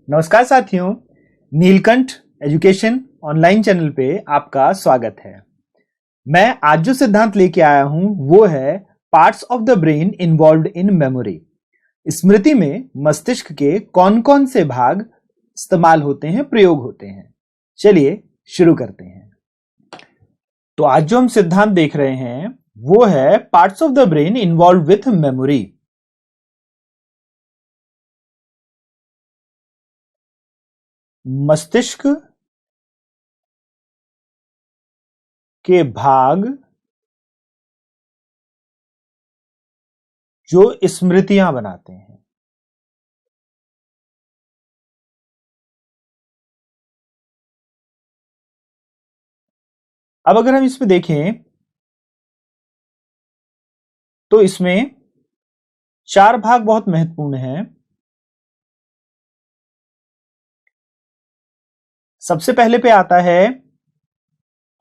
नमस्कार साथियों, Neelkanth education online channel पे आपका स्वागत है। मैं आज जो सिद्धांत लेके आया हूं वो है parts of the brain involved in memory. स्मृति में मस्तिष्क के कौन कौन से भाग इस्तेमाल होते हैं, प्रयोग होते हैं। चलिए शुरू करते हैं। तो आज जो हम सिद्धांत देख रहे हैं वो है parts of the brain involved with memory. मस्तिष्क के भाग जो स्मृतियां बनाते हैं। अब अगर हम इसमें देखें तो इसमें चार भाग बहुत महत्वपूर्ण हैं। सबसे पहले पे आता है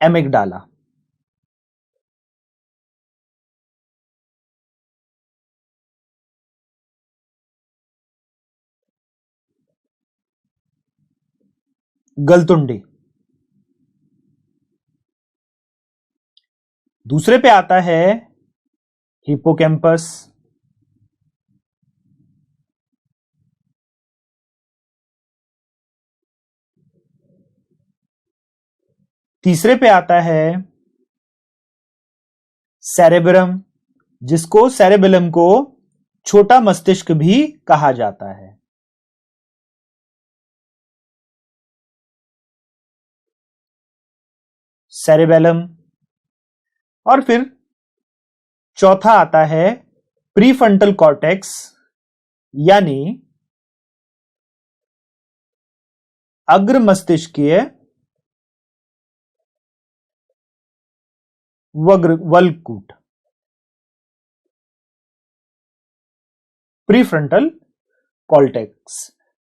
एमिगडाला। गलतुंडी। दूसरे पे आता है हिप्पोकैम्पस। तीसरे पे आता है सेरेब्रम, जिसको सेरेबेलम को छोटा मस्तिष्क भी कहा जाता है। सेरेबेलम। और फिर चौथा आता है प्रीफ्रंटल कॉर्टेक्स, यानी अग्र मस्तिष्कीय वल्कूट। Prefrontal cortex.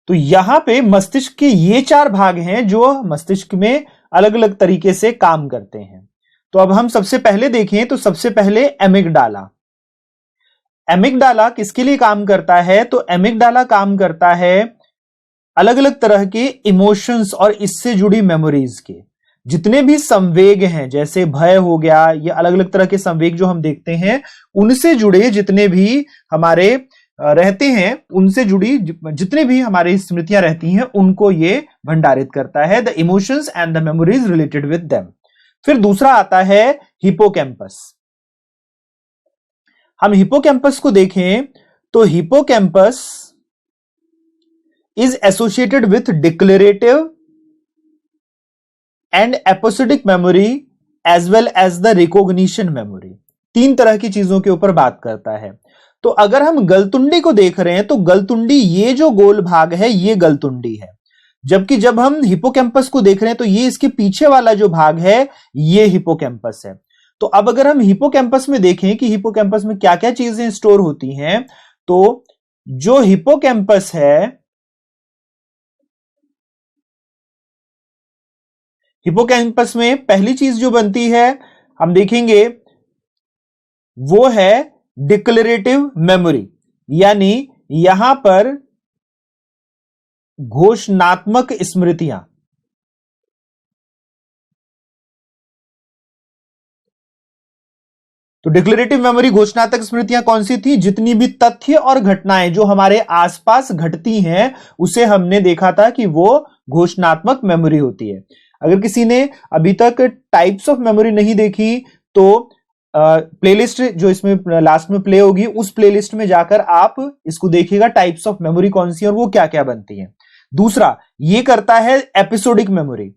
तो यहां पे मस्तिष्क के ये चार भाग हैं जो मस्तिष्क में अलग अलग तरीके से काम करते हैं। तो अब हम सबसे पहले देखें तो सबसे पहले एमिगडाला। एमिगडाला किसके लिए काम करता है? तो एमिगडाला काम करता है अलग अलग तरह के इमोशंस और इससे जुड़ी मेमोरीज के जितने भी संवेग हैं, जैसे भय हो गया या अलग अलग तरह के संवेग जो हम देखते हैं, उनसे जुड़े जितने भी हमारे रहते हैं, उनसे जुड़ी जितने भी हमारी स्मृतियां रहती हैं, उनको ये भंडारित करता है। The emotions and the memories related with them. फिर दूसरा आता है हिप्पोकैम्पस। हम हिप्पोकैम्पस को देखें तो hippocampus is associated with declarative and episodic memory as well as the recognition memory. तीन तरह की चीजों के ऊपर बात करता है। तो अगर हम गलतुंडी को देख रहे हैं तो गलतुंडी, ये जो गोल भाग है ये गलतुंडी है, जबकि जब हम हिप्पोकैम्पस को देख रहे हैं तो ये इसके पीछे वाला जो भाग है ये हिप्पोकैम्पस है। तो अब अगर हम हिप्पोकैम्पस में देखें कि हिप्पोकैम्पस में क्या क्या चीजें स्टोर होती हैं, तो जो हिप्पोकैम्पस है, हिप्पोकैम्पस में पहली चीज जो बनती है हम देखेंगे वो है डिक्लेरेटिव मेमोरी, यानी यहां पर घोषणात्मक स्मृतियां। तो डिक्लेरेटिव मेमोरी, घोषणात्मक स्मृतियां कौन सी थी? जितनी भी तथ्य और घटनाएं जो हमारे आसपास घटती हैं उसे हमने देखा था कि वो घोषणात्मक मेमोरी होती है। अगर किसी ने अभी तक टाइप्स ऑफ मेमोरी नहीं देखी तो प्लेलिस्ट जो इसमें लास्ट में प्ले होगी, उस प्लेलिस्ट में जाकर आप इसको देखिएगा, टाइप्स ऑफ मेमोरी कौन सी है और वो क्या क्या बनती है। दूसरा ये करता है एपिसोडिक मेमोरी,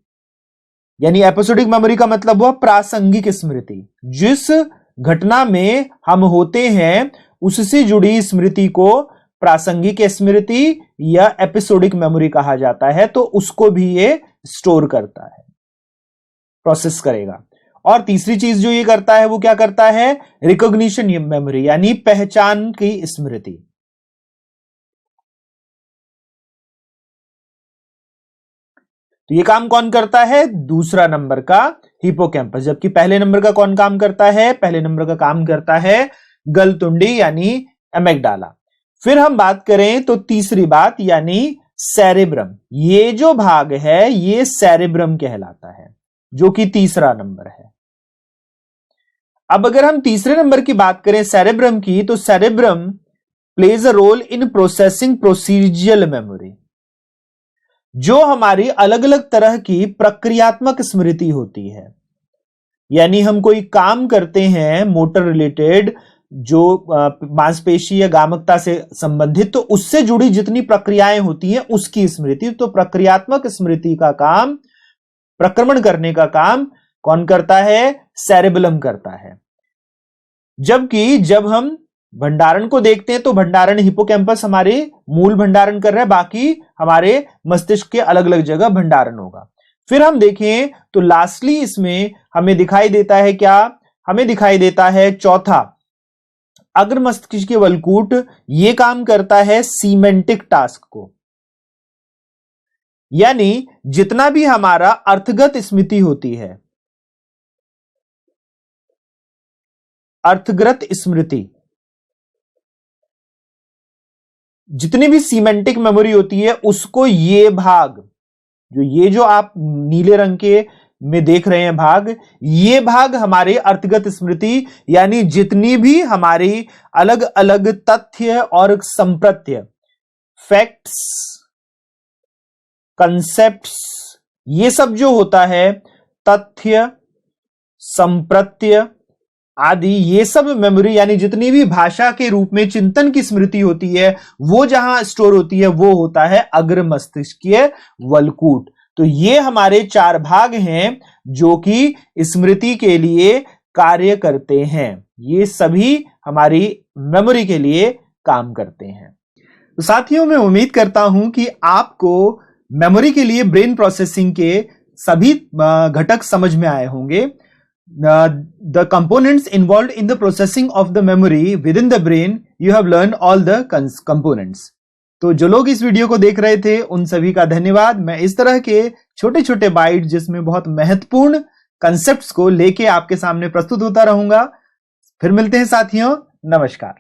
यानी एपिसोडिक मेमोरी का मतलब हुआ प्रासंगिक स्मृति। जिस घटना में हम होते हैं उससे जुड़ी स्मृति को प्रासंगिक स्मृति या एपिसोडिक मेमोरी कहा जाता है। तो उसको भी ये स्टोर करता है, प्रोसेस करेगा। और तीसरी चीज जो ये करता है वो क्या करता है? रिकॉग्निशन मेमोरी, यानी पहचान की स्मृति। तो ये काम कौन करता है? दूसरा नंबर का हिप्पोकैम्पस। जबकि पहले नंबर का कौन काम करता है? पहले नंबर का काम करता है गलतुंडी यानी एमिगडाला। फिर हम बात करें तो तीसरी बात यानी सेरेब्रम। ये जो भाग है ये सेरेब्रम कहलाता है, जो कि तीसरा नंबर है। अब अगर हम तीसरे नंबर की बात करें सेरेब्रम की, तो cerebrum plays a role in processing procedural memory. जो हमारी अलग अलग तरह की प्रक्रियात्मक स्मृति होती है, यानी हम कोई काम करते हैं मोटर रिलेटेड, जो मांसपेशी या गामकता से संबंधित, तो उससे जुड़ी जितनी प्रक्रियाएं होती हैं उसकी स्मृति। तो प्रक्रियात्मक स्मृति का काम, प्रक्रमण करने का काम कौन करता है? सेरेबेलम करता है। जबकि जब हम भंडारण को देखते हैं तो भंडारण हिपोकैम्पस हमारे मूल भंडारण कर रहा है, बाकी हमारे मस्तिष्क के अलग अलग जगह भंडारण होगा। फिर हम देखें तो लास्टली इसमें हमें दिखाई देता है क्या? हमें दिखाई देता है चौथा, अग्र मस्तिष्क के वलकूट। यह काम करता है सीमेंटिक टास्क को, यानी जितना भी हमारा अर्थगत स्मृति होती है, अर्थगत स्मृति, जितनी भी सीमेंटिक मेमोरी होती है, उसको ये भाग, जो आप नीले रंग के में देख रहे हैं भाग, ये भाग हमारे अर्थगत स्मृति, यानी जितनी भी हमारी अलग अलग तथ्य और संप्रत्य, फैक्ट्स, कंसेप्ट्स, ये सब जो होता है, तथ्य, संप्रत्य आदि, ये सब मेमोरी, यानी जितनी भी भाषा के रूप में चिंतन की स्मृति होती है, वो जहां स्टोर होती है वो होता है अग्र मस्तिष्कीय वलकूट। तो ये हमारे चार भाग हैं जो कि स्मृति के लिए कार्य करते हैं। ये सभी हमारी मेमोरी के लिए काम करते हैं। तो साथियों, मैं उम्मीद करता हूं कि आपको मेमोरी के लिए ब्रेन प्रोसेसिंग के सभी घटक समझ में आए होंगे। The components involved in the processing of the memory within the brain, you have learned all the components. तो जो लोग इस वीडियो को देख रहे थे उन सभी का धन्यवाद। मैं इस तरह के छोटे छोटे बाइट जिसमें बहुत महत्वपूर्ण कंसेप्ट्स को लेके आपके सामने प्रस्तुत होता रहूंगा। फिर मिलते हैं साथियों, नमस्कार।